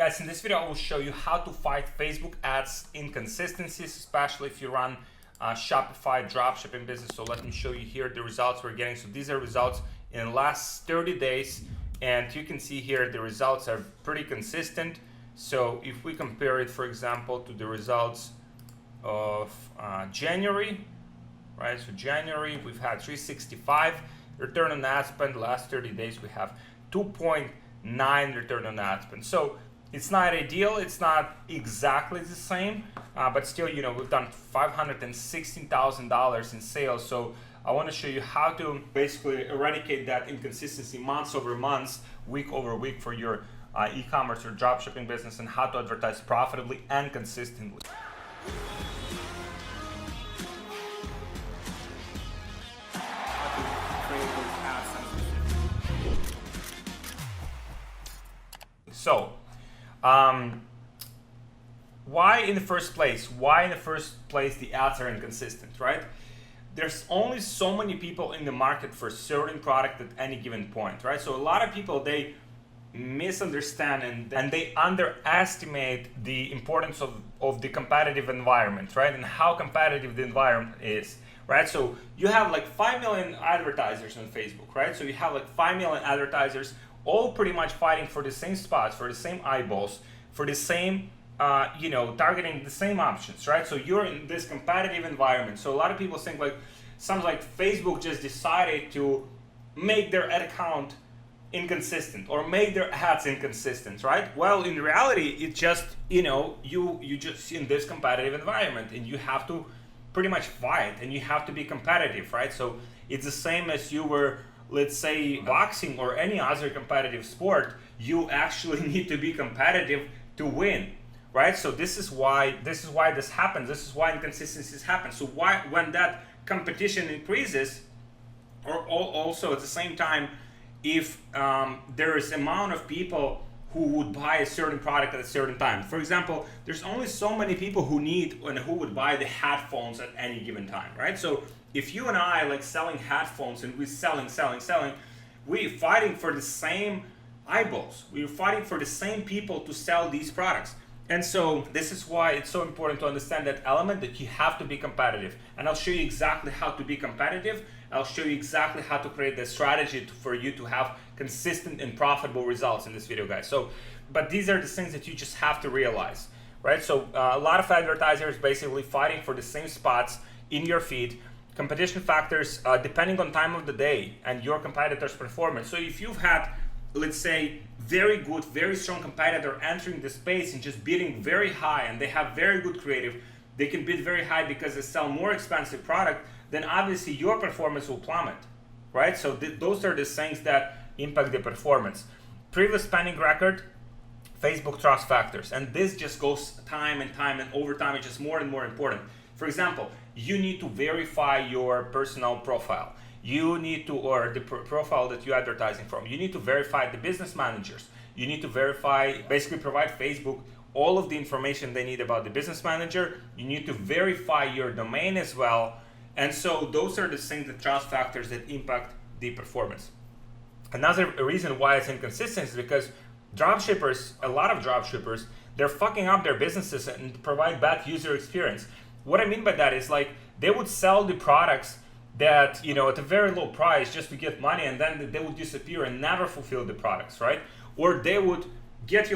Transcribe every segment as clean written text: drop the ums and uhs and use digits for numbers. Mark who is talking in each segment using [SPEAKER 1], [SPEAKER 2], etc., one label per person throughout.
[SPEAKER 1] guys, in this video I will show you how to fight Facebook ads inconsistencies, especially if you run Shopify dropshipping business. So let me show you here the results we're getting. So these are results in the last 30 days, and you can see here the results are pretty consistent. So if we compare it, for example, to the results of January, right? So January we've had 365 return on ad spend. The last 30 days we have 2.9 return on ad spend. So it's not ideal, it's not exactly the same, but still, you know, we've done $516,000 in sales. So I want to show you how to basically eradicate that inconsistency months over months, week over week for your e-commerce or dropshipping business, and how to advertise profitably and consistently. So, why in the first place the ads are inconsistent, right? There's only so many people in the market for a certain product at any given point, right? So a lot of people, they misunderstand and they underestimate the importance of the competitive environment, right? And how competitive the environment is, right? So you have like 5 million advertisers on Facebook, right? So you have like 5 million advertisers all pretty much fighting for the same spots, for the same eyeballs, for the same, targeting the same options, right? So you're in this competitive environment. So a lot of people think like, sounds like Facebook just decided to make their ad account inconsistent or make their ads inconsistent, right? Well, in reality, it's just, you just in this competitive environment, and you have to pretty much fight, and you have to be competitive, right? So it's the same as you were, let's say, boxing or any other competitive sport. You actually need to be competitive to win, right? So this is why this happens. This is why inconsistencies happen. So when that competition increases, or also at the same time, if there is amount of people who would buy a certain product at a certain time. For example, there's only so many people who need and who would buy the headphones at any given time, right? So if you and I like selling headphones and we're selling, we're fighting for the same eyeballs. We're fighting for the same people to sell these products. And so this is why it's so important to understand that element, that you have to be competitive. And I'll show you exactly how to be competitive. I'll show you exactly how to create the strategy for you to have consistent and profitable results in this video, guys. So, but these are the things that you just have to realize, right? So a lot of advertisers basically fighting for the same spots in your feed. Competition factors depending on time of the day and your competitor's performance. So if you've had, let's say, very good, very strong competitor entering the space and just bidding very high, and they have very good creative, they can bid very high because they sell more expensive product, then obviously your performance will plummet, right? So those are the things that impact the performance. Previous spending record, Facebook trust factors, and this just goes time and over time, it's just more and more important. For example, you need to verify your personal profile. You need to, or the profile that you're advertising from. You need to verify the business managers. You need to verify, basically provide Facebook all of the information they need about the business manager. You need to verify your domain as well. And so those are the things, the trust factors that impact the performance. Another reason why it's inconsistent is because dropshippers, a lot of dropshippers, they're fucking up their businesses and provide bad user experience. What I mean by that is like they would sell the products that, at a very low price just to get money, and then they would disappear and never fulfill the products, right? Or they would get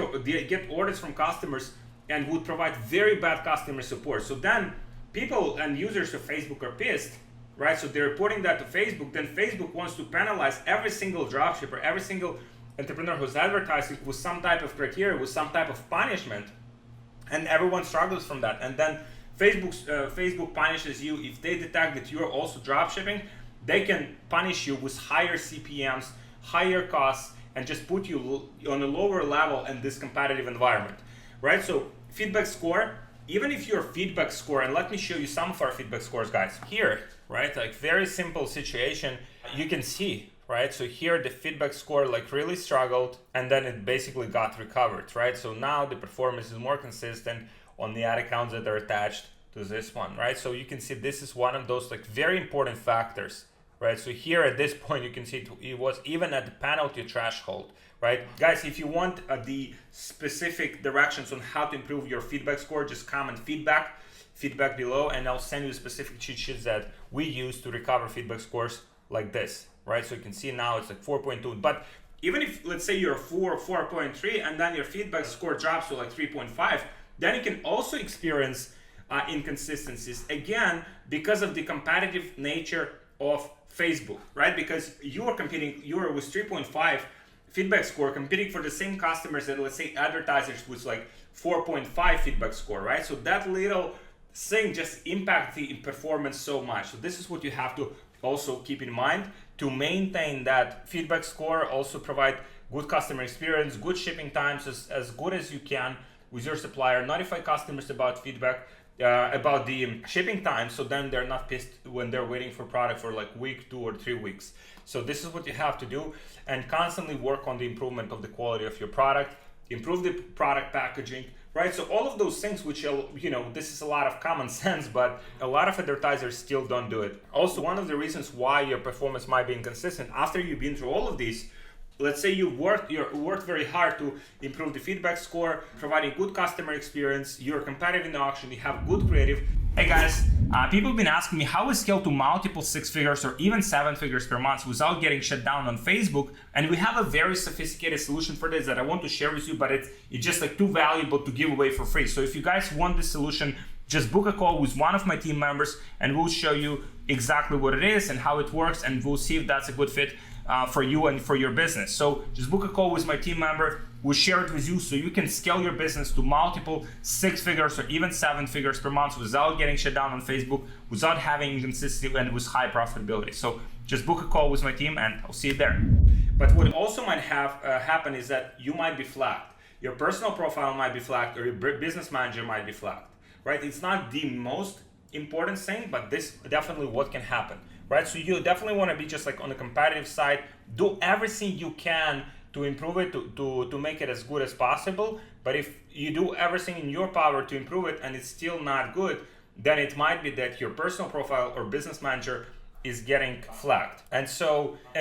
[SPEAKER 1] orders from customers and would provide very bad customer support. So then people and users of Facebook are pissed, right? So they're reporting that to Facebook. Then Facebook wants to penalize every single dropshipper, every single entrepreneur who's advertising with some type of criteria, with some type of punishment, and everyone struggles from that. And then Facebook punishes you if they detect that you're also dropshipping. They can punish you with higher CPMs, higher costs, and just put you on a lower level in this competitive environment, right? So feedback score, even if your feedback score, and let me show you some of our feedback scores, guys. Here, right, like very simple situation, you can see, right? So here the feedback score like really struggled, and then it basically got recovered, right? So now the performance is more consistent on the ad accounts that are attached to this one, right? So you can see this is one of those like very important factors, right? So here at this point, you can see it was even at the penalty threshold, right? Guys, if you want the specific directions on how to improve your feedback score, just comment feedback below, and I'll send you specific cheat sheets that we use to recover feedback scores like this, right? So you can see now it's like 4.2, but even if, let's say you're 4, 4.3, and then your feedback score drops to like 3.5, then you can also experience inconsistencies, again, because of the competitive nature of Facebook, right? Because you are with 3.5 feedback score, competing for the same customers that, let's say, advertisers with like 4.5 feedback score, right? So that little thing just impacts the performance so much. So this is what you have to also keep in mind to maintain that feedback score. Also provide good customer experience, good shipping times, as good as you can with your supplier. Notify customers about feedback, about the shipping time, so then they're not pissed when they're waiting for product for like week, 2 or 3 weeks. So this is what you have to do, and constantly work on the improvement of the quality of your product, improve the product packaging, right? So all of those things, which, you know, this is a lot of common sense, but a lot of advertisers still don't do it. Also, one of the reasons why your performance might be inconsistent after you've been through all of these, let's say you worked very hard to improve the feedback score, providing good customer experience, you're competitive in the auction, you have good creative. Hey guys, people have been asking me how we scale to multiple 6 figures or even 7 figures per month without getting shut down on Facebook. And we have a very sophisticated solution for this that I want to share with you, but it's just like too valuable to give away for free. So if you guys want this solution, just book a call with one of my team members and we'll show you exactly what it is and how it works, and we'll see if that's a good fit for you and for your business. So just book a call with my team member. We'll share it with you so you can scale your business to multiple 6 figures or even 7 figures per month without getting shut down on Facebook, without having inconsistency, and with high profitability. So just book a call with my team and I'll see you there. But what also might happen is that you might be flagged. Your personal profile might be flagged, or your business manager might be flagged, right? It's not the most important thing, but this definitely what can happen, right? So you definitely want to be just like on the competitive side, do everything you can to improve it, to make it as good as possible. But if you do everything in your power to improve it and it's still not good, then it might be that your personal profile or business manager is getting flagged. And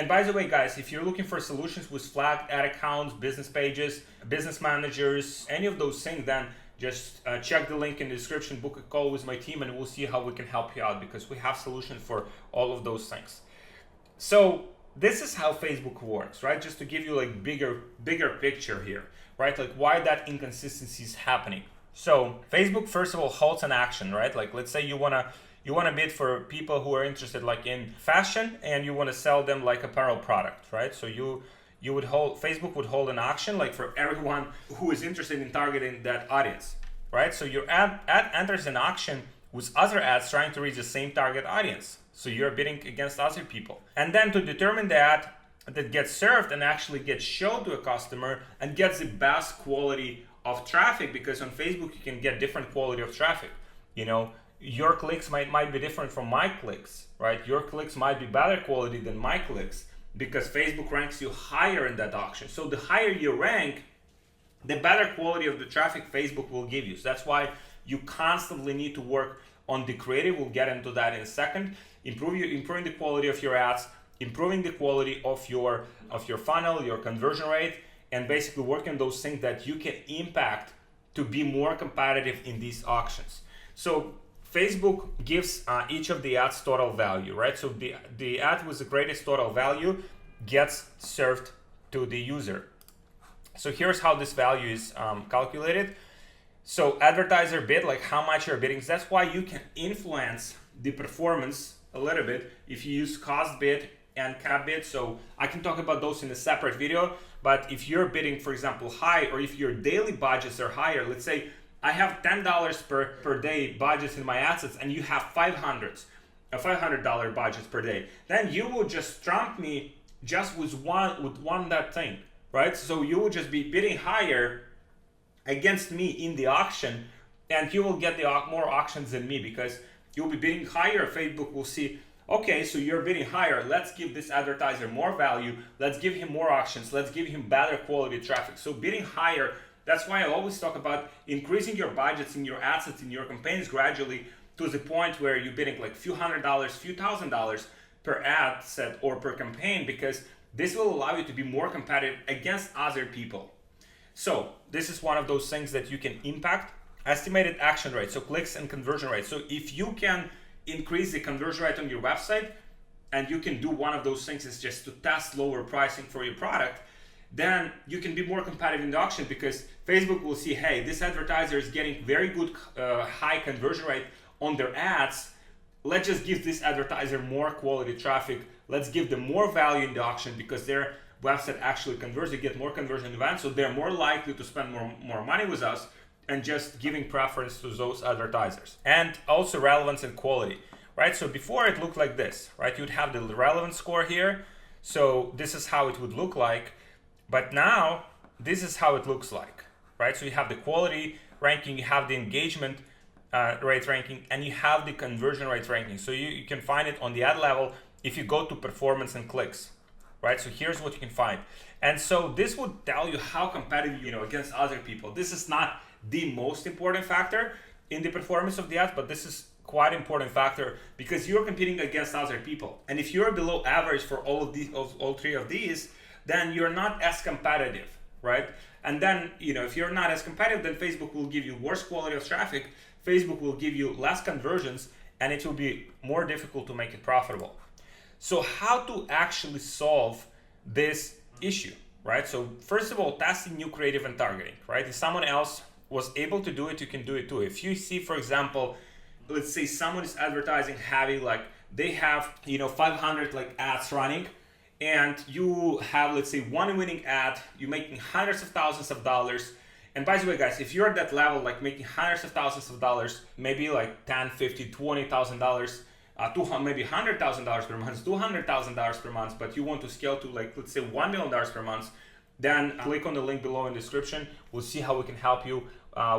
[SPEAKER 1] by the way, guys, if you're looking for solutions with flagged ad accounts, business pages, business managers, any of those things, then just check the link in the description, book a call with my team, and we'll see how we can help you out, because we have solutions for all of those things. So this is how Facebook works, right? Just to give you like bigger picture here, right? Like why that inconsistency is happening. So Facebook, first of all, holds an action, right? Like let's say you wanna bid for people who are interested like in fashion, and you wanna sell them like apparel product, right? So Facebook would hold an auction like for everyone who is interested in targeting that audience, right? So your ad enters an auction with other ads trying to reach the same target audience. So you're bidding against other people. And then to determine the ad that gets served and actually gets shown to a customer and gets the best quality of traffic, because on Facebook you can get different quality of traffic. You know, your clicks might be different from my clicks, right? Your clicks might be better quality than my clicks, because Facebook ranks you higher in that auction. So the higher you rank, the better quality of the traffic Facebook will give you. So that's why you constantly need to work on the creative. We'll get into that in a second. Improving the quality of your ads, improving the quality of your funnel, your conversion rate, and basically working on those things that you can impact to be more competitive in these auctions. So Facebook gives each of the ads total value, right? So the ad with the greatest total value gets served to the user. So here's how this value is calculated. So advertiser bid, like how much you're bidding. That's why you can influence the performance a little bit if you use cost bid and cap bid. So I can talk about those in a separate video. But if you're bidding, for example, high, or if your daily budgets are higher, let's say I have $10 per day budgets in my assets, and you have $500 budgets per day, then you will just trump me just with one that thing, right? So you will just be bidding higher against me in the auction, and you will get more auctions than me, because you'll be bidding higher. Facebook will see, okay, so you're bidding higher, let's give this advertiser more value, let's give him more auctions, let's give him better quality traffic. So bidding higher, that's why I always talk about increasing your budgets in your assets, in your campaigns gradually, to the point where you're bidding like few $100s, few $1,000s, per ad set or per campaign, because this will allow you to be more competitive against other people. So this is one of those things that you can impact. Estimated action rate, so clicks and conversion rate. So if you can increase the conversion rate on your website, and you can do one of those things is just to test lower pricing for your product, then you can be more competitive in the auction, because Facebook will see, hey, this advertiser is getting very good high conversion rate on their ads. Let's just give this advertiser more quality traffic. Let's give them more value in the auction, because their website actually converts, they get more conversion events, so they're more likely to spend more money with us, and just giving preference to those advertisers. And also relevance and quality, right? So before it looked like this, right? You'd have the relevance score here. So this is how it would look like. But now this is how it looks like, right? So you have the quality ranking, you have the engagement rate ranking, and you have the conversion rate ranking. So you can find it on the ad level if you go to performance and clicks, right? So here's what you can find. And so this would tell you how competitive, against other people. This is not the most important factor in the performance of the ad, but this is quite important factor, because you're competing against other people. And if you're below average for all three of these, then you're not as competitive, right? And then, if you're not as competitive, then Facebook will give you worse quality of traffic, Facebook will give you less conversions, and it will be more difficult to make it profitable. So how to actually solve this issue, right? So first of all, testing new creative and targeting, right? If someone else was able to do it, you can do it too. If you see, for example, let's say someone is advertising heavy, like they have 500 ads running, and you have, let's say, one winning ad, you're making hundreds of thousands of dollars. And by the way, guys, if you're at that level, making hundreds of thousands of dollars, maybe $10, $50, $20,000, maybe $100,000 per month, $200,000 per month, but you want to scale to let's say $1 million per month, then click on the link below in the description. We'll see how we can help you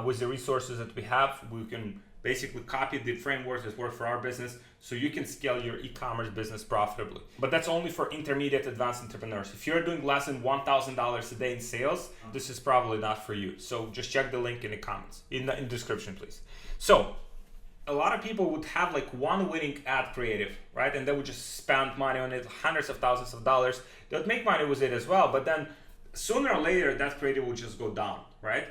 [SPEAKER 1] with the resources that we have. We can basically copy the frameworks that work for our business, so you can scale your e-commerce business profitably. But that's only for intermediate advanced entrepreneurs. If you're doing less than $1,000 a day in sales, this is probably not for you. So just check the link in the comments, in the description, please. So a lot of people would have one winning ad creative, right? And they would just spend money on it, hundreds of thousands of dollars. They would make money with it as well, but then sooner or later that creative will just go down, right?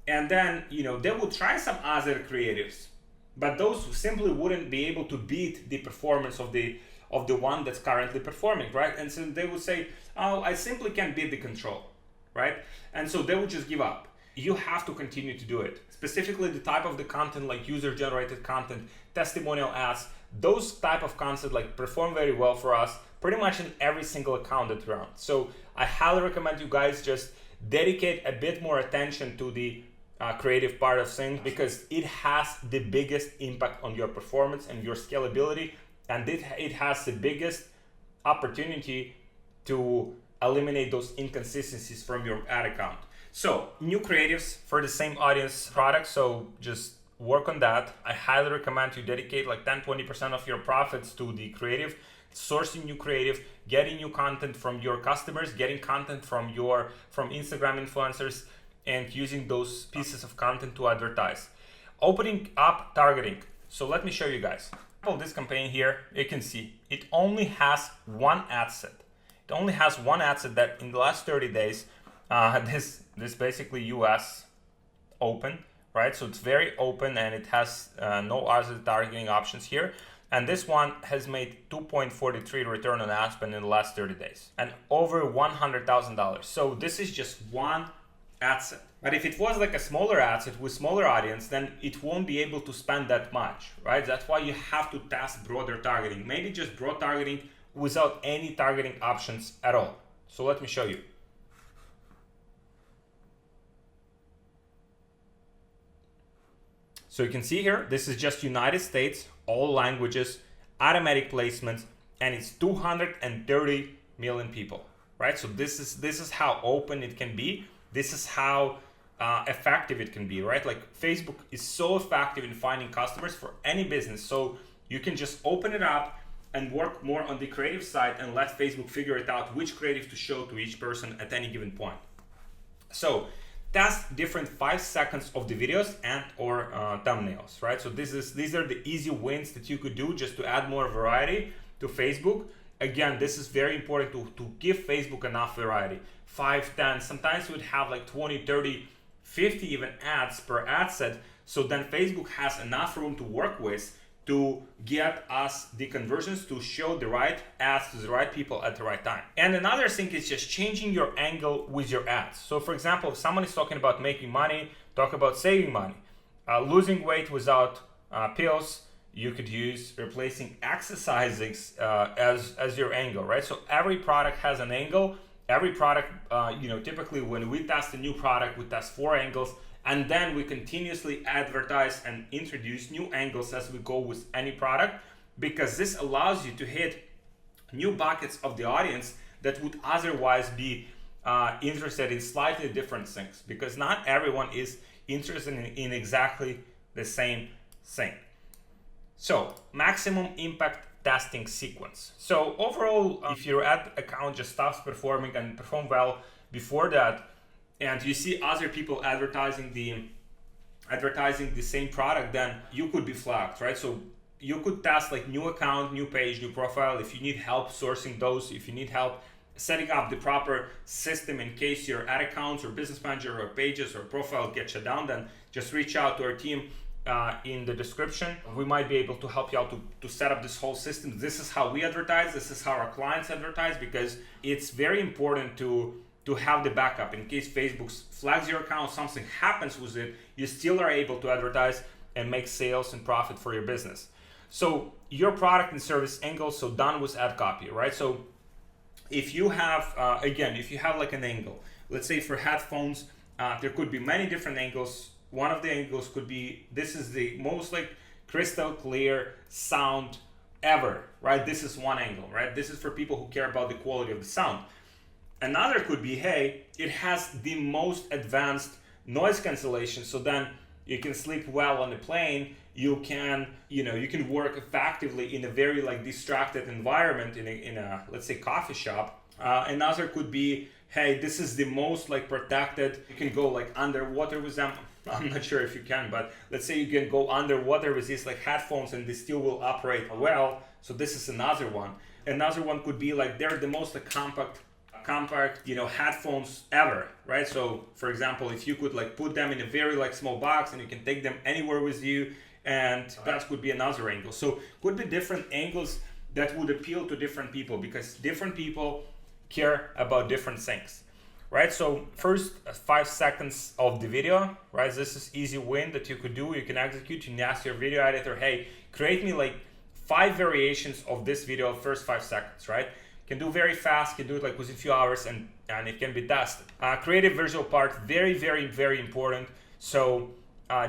[SPEAKER 1] And then, they will try some other creatives, but those simply wouldn't be able to beat the performance of the one that's currently performing, right? And so they would say, oh, I simply can't beat the control, right? And so they would just give up. You have to continue to do it. Specifically the type of the content, like user-generated content, testimonial ads, those type of content perform very well for us pretty much in every single account that we run. So I highly recommend you guys just dedicate a bit more attention to the creative part of things, because it has the biggest impact on your performance and your scalability, and it has the biggest opportunity to eliminate those inconsistencies from your ad account. So new creatives for the same audience product, so just work on that. I highly recommend you dedicate 10-20% of your profits to the creative, sourcing new creative, getting new content from your customers, getting content from Instagram influencers, and using those pieces of content to advertise. Opening up targeting. So let me show you guys. This campaign here, you can see it only has one ad set. It only has one ad set that in the last 30 days, this basically US open, right? So it's very open, and it has no other targeting options here. And this one has made 2.43 return on ad spend in the last 30 days and over $100,000. So this is just one ad set. But if it was a smaller ad set with smaller audience, then it won't be able to spend that much, right? That's why you have to test broader targeting. Maybe just broad targeting without any targeting options at all. So let me show you. So you can see here, this is just United States, all languages, automatic placements, and it's 230 million people, right? So this is how open it can be. This is how effective it can be, right? Facebook is so effective in finding customers for any business. So you can just open it up and work more on the creative side and let Facebook figure it out which creative to show to each person at any given point. So test different 5 seconds of the videos and or thumbnails, right? So these are the easy wins that you could do just to add more variety to Facebook. Again, this is very important to give Facebook enough variety. 5, 10, sometimes we'd have like 20, 30, 50 even ads per ad set. So then Facebook has enough room to work with to get us the conversions, to show the right ads to the right people at the right time. And another thing is just changing your angle with your ads. So for example, if someone is talking about making money, talk about saving money, losing weight without pills, you could use replacing exercising as your angle, right? So every product has an angle. Every product, typically when we test a new product, we test 4 angles, and then we continuously advertise and introduce new angles as we go with any product, because this allows you to hit new buckets of the audience that would otherwise be interested in slightly different things, because not everyone is interested in exactly the same thing. So maximum impact testing sequence. So overall, if your ad account just stops performing and perform well before that, and you see other people advertising the same product, then you could be flagged, right? So you could test like new account, new page, new profile. If you need help sourcing those, if you need help setting up the proper system in case your ad accounts or business manager or pages or profile get shut down, then just reach out to our team in the description. We might be able to help you out to set up this whole system. This is how we advertise. This is how our clients advertise, because it's very important to have the backup in case Facebook flags your account, something happens with it, you still are able to advertise and make sales and profit for your business. So your product and service angle, so done with ad copy, right? So if you have, if you have like an angle, let's say for headphones, there could be many different angles. One of the angles could be, this is the most like crystal clear sound ever, right? This is one angle, right? This is for people who care about the quality of the sound. Another could be, hey, it has the most advanced noise cancellation, so then you can sleep well on the plane. You can work effectively in a very like distracted environment in a let's say coffee shop. Another could be, hey, this is the most like protected. You can go like underwater with them. I'm not sure if you can, but let's say you can go underwater with these like headphones and they still will operate well. So this is another one. Another one could be like they're the most like compact headphones ever, right? So for example, if you could like put them in a very like small box and you can take them anywhere with you, and that could be another angle. So could be different angles that would appeal to different people, because different people care about different things, right? So first 5 seconds of the video, right? This is easy win that you could do. You can execute. You can ask your video editor, hey, create me like 5 variations of this video first 5 seconds, right? Can do very fast, can do it like within a few hours, and it can be tested. Creative visual part, very, very, very important. So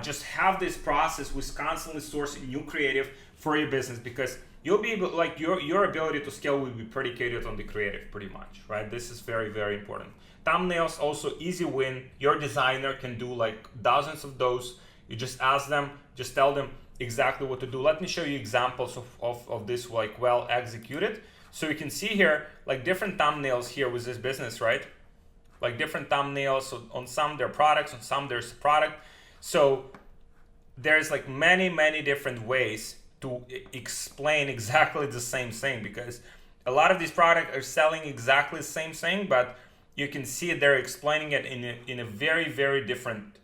[SPEAKER 1] just have this process with constantly sourcing new creative for your business, because you'll be able, like your ability to scale will be predicated on the creative pretty much, right? This is very, very important. Thumbnails, also easy win. Your designer can do like dozens of those. You just ask them, just tell them exactly what to do. Let me show you examples of this like well executed. So you can see here like different thumbnails here with this business, right? Like different thumbnails. So on some they're products, on some there's a product. So there's like many, many different ways to explain exactly the same thing, because a lot of these products are selling exactly the same thing, but you can see they're explaining it in a very, very different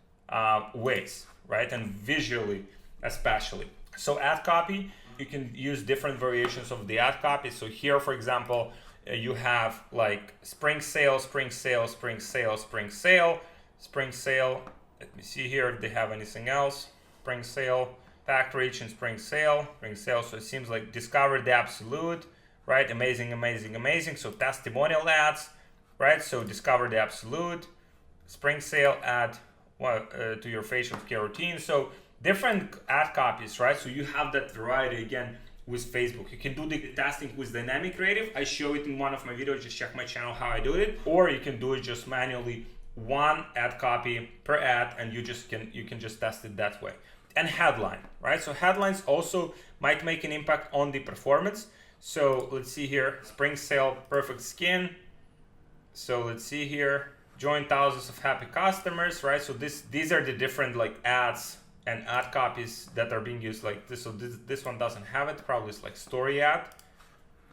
[SPEAKER 1] ways, right? And visually especially. So ad copy, you can use different variations of the ad copy. So here, for example, you have like spring sale, spring sale, spring sale, spring sale, spring sale. Let me see here if they have anything else. Spring sale, pack rich and spring sale, spring sale. So it seems like discover the absolute, right? Amazing, amazing, amazing. So testimonial ads, right? So discover the absolute, spring sale, add to your facial care routine. So different ad copies, right? So you have that variety again with Facebook. You can do the testing with dynamic creative. I show it in one of my videos. Just check my channel how I do it. Or you can do it just manually, one ad copy per ad, and you can just test it that way. And headline, right? So headlines also might make an impact on the performance. So let's see here, spring sale, perfect skin. So let's see here, join thousands of happy customers, right? So these are the different like ads and ad copies that are being used like this. So this one doesn't have it, probably it's like story ad.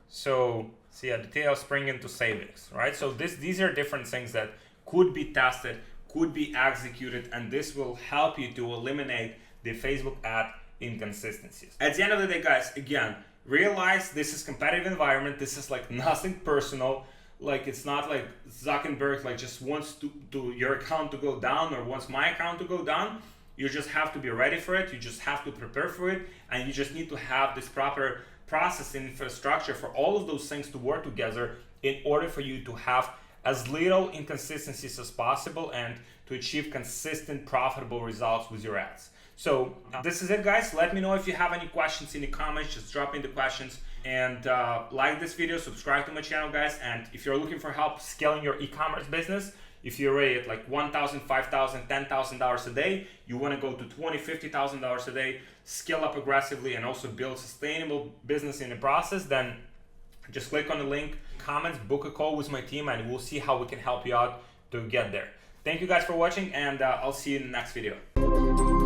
[SPEAKER 1] So yeah, details spring into savings, right? So these are different things that could be tested, could be executed, and this will help you to eliminate the Facebook ad inconsistencies. At the end of the day, guys, again, realize this is competitive environment. This is like nothing personal. Like, it's not like Zuckerberg like just wants to your account to go down or wants my account to go down. You just have to be ready for it. You just have to prepare for it, and you just need to have this proper process and infrastructure for all of those things to work together in order for you to have as little inconsistencies as possible and to achieve consistent, profitable results with your ads. So this is it, guys. Let me know if you have any questions in the comments. Just drop in the questions, and like this video, subscribe to my channel, guys. And if you're looking for help scaling your e-commerce business, if you're already at like $1,000, $5,000, $10,000 a day, you want to go to $20,000, $50,000 a day, scale up aggressively, and also build sustainable business in the process, then just click on the link, comments, book a call with my team, and we'll see how we can help you out to get there. Thank you guys for watching, and I'll see you in the next video.